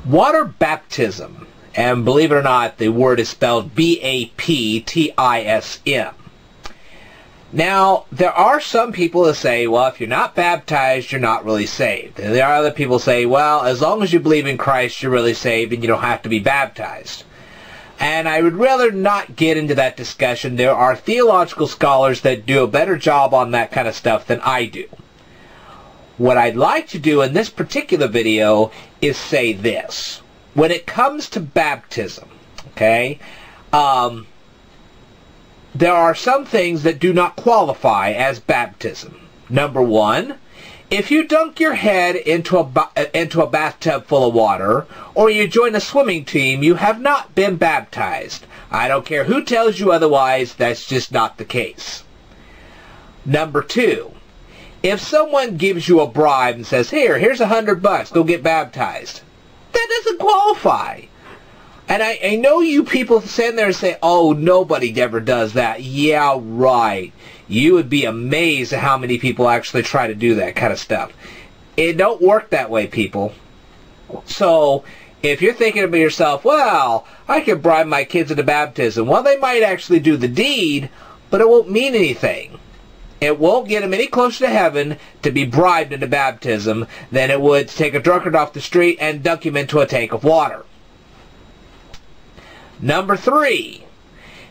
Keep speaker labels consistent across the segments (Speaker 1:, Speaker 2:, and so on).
Speaker 1: Water baptism, and believe it or not, the word is spelled B-A-P-T-I-S-M. Now, there are some people that say, well, if you're not baptized, you're not really saved. And there are other people who say, well, as long as you believe in Christ, you're really saved and you don't have to be baptized. And I would rather not get into that discussion. There are theological scholars that do a better job on that kind of stuff than I do. What I'd like to do in this particular video is say this. When it comes to baptism, okay, there are some things that do not qualify as baptism. Number one, if you dunk your head into a bathtub full of water, or you join a swimming team, you have not been baptized. I don't care who tells you otherwise, that's just not the case. Number two, if someone gives you a bribe and says, here's $100, go get baptized, that doesn't qualify. And I know you people stand there and say, oh, nobody ever does that. Yeah, right. You would be amazed at how many people actually try to do that kind of stuff. It don't work that way, people. So, if you're thinking to yourself, well, I could bribe my kids into baptism. Well, they might actually do the deed, but it won't mean anything. It won't get them any closer to heaven to be bribed into baptism than it would to take a drunkard off the street and dunk him into a tank of water. Number three,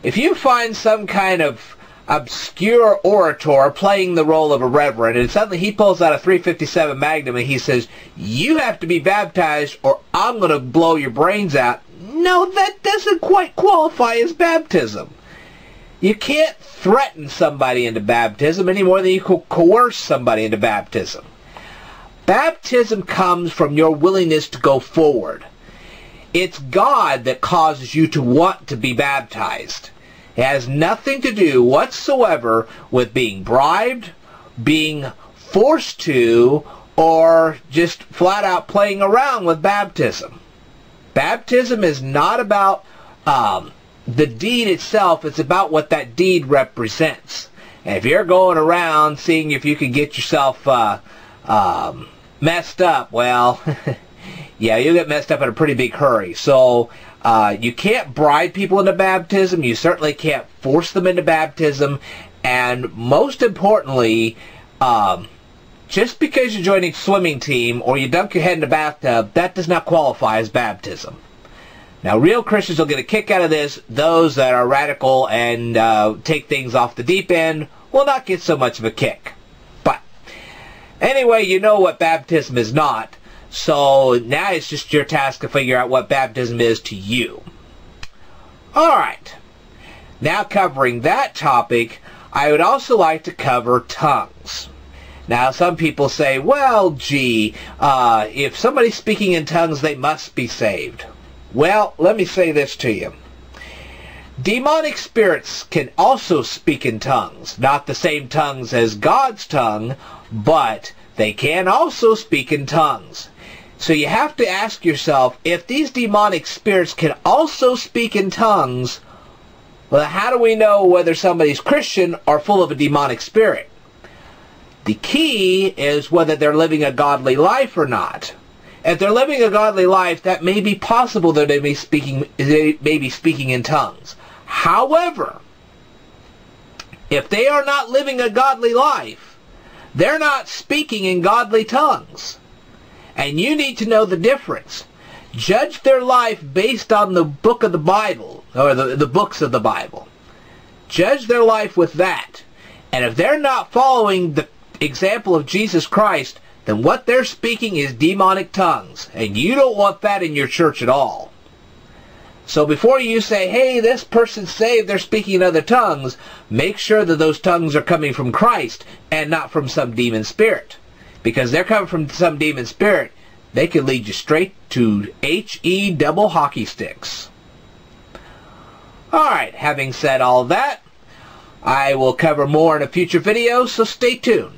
Speaker 1: if you find some kind of obscure orator playing the role of a reverend and suddenly he pulls out a .357 Magnum and he says, you have to be baptized or I'm going to blow your brains out. No, that doesn't quite qualify as baptism. You can't threaten somebody into baptism any more than you can coerce somebody into baptism. Baptism comes from your willingness to go forward. It's God that causes you to want to be baptized. It has nothing to do whatsoever with being bribed, being forced to, or just flat out playing around with baptism. Baptism is not about the deed itself. It's about what that deed represents. And if you're going around seeing if you can get yourself messed up, well... yeah, you'll get messed up in a pretty big hurry. So you can't bribe people into baptism. You certainly can't force them into baptism. And most importantly, just because you join a swimming team or you dunk your head in a bathtub, that does not qualify as baptism. Now, real Christians will get a kick out of this. Those that are radical and take things off the deep end will not get so much of a kick. But anyway, you know what baptism is not. So now it's just your task to figure out what baptism is to you. Alright, now covering that topic, I would also like to cover tongues. Now some people say, well, gee, if somebody's speaking in tongues, they must be saved. Well, let me say this to you. Demonic spirits can also speak in tongues. Not the same tongues as God's tongue, but they can also speak in tongues. So you have to ask yourself, if these demonic spirits can also speak in tongues, well, how do we know whether somebody's Christian or full of a demonic spirit? The key is whether they're living a godly life or not. If they're living a godly life, that may be possible that they may be speaking in tongues. However, if they are not living a godly life, they're not speaking in godly tongues. And you need to know the difference. Judge their life based on the book of the Bible, or the books of the Bible. Judge their life with that. And if they're not following the example of Jesus Christ, then what they're speaking is demonic tongues. And you don't want that in your church at all. So before you say, hey, this person's saved, they're speaking in other tongues, make sure that those tongues are coming from Christ and not from some demon spirit. Because they're coming from some demon spirit, they can lead you straight to H-E double hockey sticks. Alright, having said all that, I will cover more in a future video, so stay tuned.